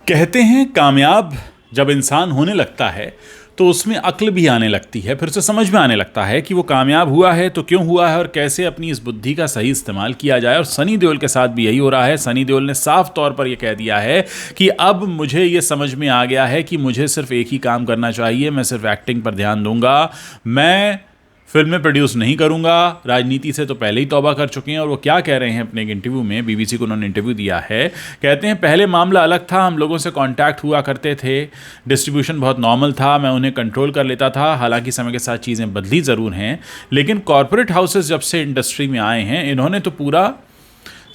कहते हैं कामयाब जब इंसान होने लगता है तो उसमें अक्ल भी आने लगती है, फिर उसे समझ में आने लगता है कि वो कामयाब हुआ है तो क्यों हुआ है और कैसे अपनी इस बुद्धि का सही इस्तेमाल किया जाए। और सनी देओल के साथ भी यही हो रहा है। सनी देओल ने साफ तौर पर यह कह दिया है कि अब मुझे ये समझ में आ गया है कि मुझे सिर्फ एक ही काम करना चाहिए, मैं सिर्फ एक्टिंग पर ध्यान दूंगा, मैं फिल्में प्रोड्यूस नहीं करूंगा। राजनीति से तो पहले ही तौबा कर चुके हैं। और वो क्या कह रहे हैं अपने एक इंटरव्यू में, बीबीसी को उन्होंने इंटरव्यू दिया है, कहते हैं पहले मामला अलग था, हम लोगों से कांटेक्ट हुआ करते थे, डिस्ट्रीब्यूशन बहुत नॉर्मल था, मैं उन्हें कंट्रोल कर लेता था। हालांकि समय के साथ चीज़ें बदली ज़रूर हैं, लेकिन कॉरपोरेट हाउसेस जब से इंडस्ट्री में आए हैं इन्होंने तो पूरा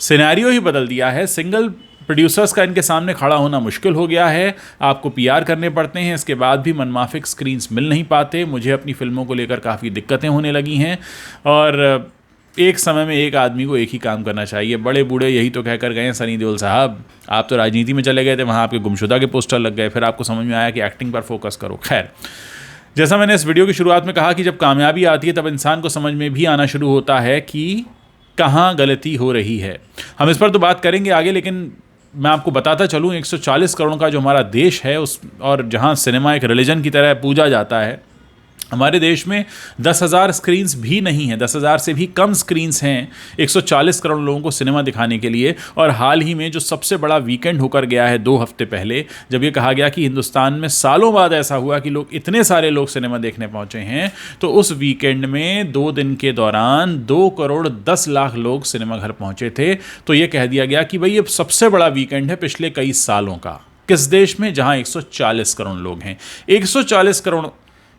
सिनेरियो ही बदल दिया है। सिंगल प्रोड्यूसर्स का इनके सामने खड़ा होना मुश्किल हो गया है, आपको पीआर करने पड़ते हैं, इसके बाद भी मनमाफिक स्क्रीन्स मिल नहीं पाते। मुझे अपनी फिल्मों को लेकर काफ़ी दिक्कतें होने लगी हैं और एक समय में एक आदमी को एक ही काम करना चाहिए। बड़े बूढ़े यही तो कहकर गए हैं सनी देओल साहब। आप तो राजनीति में चले गए थे, वहाँ आपके गुमशुदा के पोस्टर लग गए, फिर आपको समझ में आया कि एक्टिंग पर फोकस करो। खैर, जैसा मैंने इस वीडियो की शुरुआत में कहा कि जब कामयाबी आती है तब इंसान को समझ में भी आना शुरू होता है कि कहाँ गलती हो रही है। हम इस पर तो बात करेंगे आगे, लेकिन मैं आपको बताता चलूँ 140 करोड़ का जो हमारा देश है उस और जहाँ सिनेमा एक रिलीजन की तरह पूजा जाता है, हमारे देश में 10,000 स्क्रीन्स भी नहीं है, 10,000 से भी कम स्क्रीन्स हैं 140 करोड़ लोगों को सिनेमा दिखाने के लिए। और हाल ही में जो सबसे बड़ा वीकेंड होकर गया है 2 हफ्ते पहले, जब ये कहा गया कि हिंदुस्तान में सालों बाद ऐसा हुआ कि लोग इतने सारे लोग सिनेमा देखने पहुंचे हैं, तो उस वीकेंड में 2 दिन के दौरान 2 करोड़ 10 लाख लोग सिनेमा घर पहुंचे थे। तो ये कह दिया गया कि भाई ये सबसे बड़ा वीकेंड है पिछले कई सालों का। किस देश में जहां 140 करोड़ लोग हैं। 140 करोड़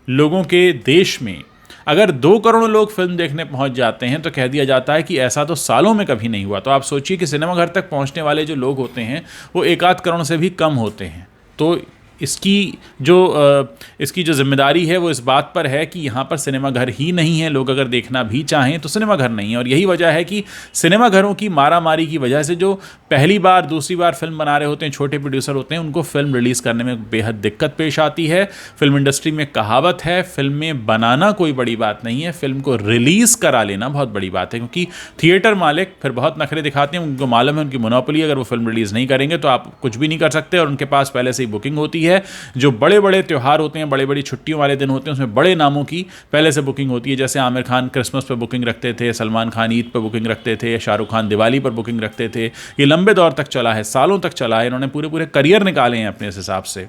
लोगों के देश में अगर 2 करोड़ लोग फिल्म देखने पहुंच जाते हैं तो कह दिया जाता है कि ऐसा तो सालों में कभी नहीं हुआ। तो आप सोचिए कि सिनेमा घर तक पहुंचने वाले जो लोग होते हैं वो 1-8 करोड़ से भी कम होते हैं। तो इसकी जो जिम्मेदारी है वो इस बात पर है कि यहाँ पर सिनेमा घर ही नहीं है। लोग अगर देखना भी चाहें तो सिनेमा घर नहीं है। और यही वजह है कि सिनेमा घरों की मारामारी की वजह से जो पहली बार दूसरी बार फिल्म बना रहे होते हैं, छोटे प्रोड्यूसर होते हैं, उनको फिल्म रिलीज़ करने में बेहद दिक्कत पेश आती है। फिल्म इंडस्ट्री में कहावत है, फिल्में बनाना कोई बड़ी बात नहीं है, फिल्म को रिलीज़ करा लेना बहुत बड़ी बात है। क्योंकि थिएटर मालिक फिर बहुत नखरे दिखाते हैं, उनको मालूम है उनकी मोनोपोली, अगर वो फिल्म रिलीज़ नहीं करेंगे तो आप कुछ भी नहीं कर सकते। और उनके पास पहले से ही बुकिंग होती है। जो बड़े बड़े त्यौहार होते हैं, बड़ी बड़ी छुट्टियों वाले दिन होते हैं, उसमें बड़े नामों की पहले से बुकिंग होती है। जैसे आमिर खान क्रिसमस पर बुकिंग रखते थे, सलमान खान ईद पर बुकिंग रखते थे, शाहरुख खान दिवाली पर बुकिंग रखते थे। ये लंबे दौर तक चला है, सालों तक चला है। इन्होंने पूरे पूरे करियर निकाले हैं अपने इस हिसाब से।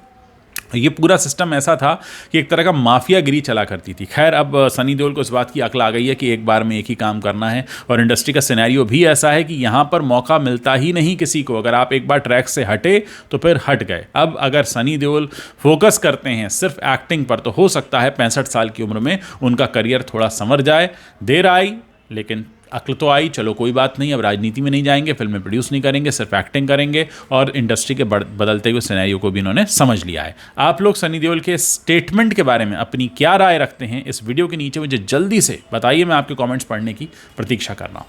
ये पूरा सिस्टम ऐसा था कि एक तरह का माफियागिरी चला करती थी। खैर, अब सनी देओल को इस बात की अक्ल आ गई है कि एक बार में एक ही काम करना है। और इंडस्ट्री का सिनेरियो भी ऐसा है कि यहाँ पर मौका मिलता ही नहीं किसी को। अगर आप एक बार ट्रैक से हटे तो फिर हट गए। अब अगर सनी देओल फोकस करते हैं सिर्फ एक्टिंग पर तो हो सकता है 65 साल की उम्र में उनका करियर थोड़ा संवर जाए। देर आई लेकिन अक्ल तो आई। चलो कोई बात नहीं, अब राजनीति में नहीं जाएंगे, फिल्में प्रोड्यूस नहीं करेंगे, सिर्फ एक्टिंग करेंगे। और इंडस्ट्री के बदलते हुए सिनेरियो को भी इन्होंने समझ लिया है। आप लोग सनी देओल के स्टेटमेंट के बारे में अपनी क्या राय रखते हैं, इस वीडियो के नीचे मुझे जल्दी से बताइए। मैं आपके कमेंट्स पढ़ने की प्रतीक्षा कर रहा हूँ।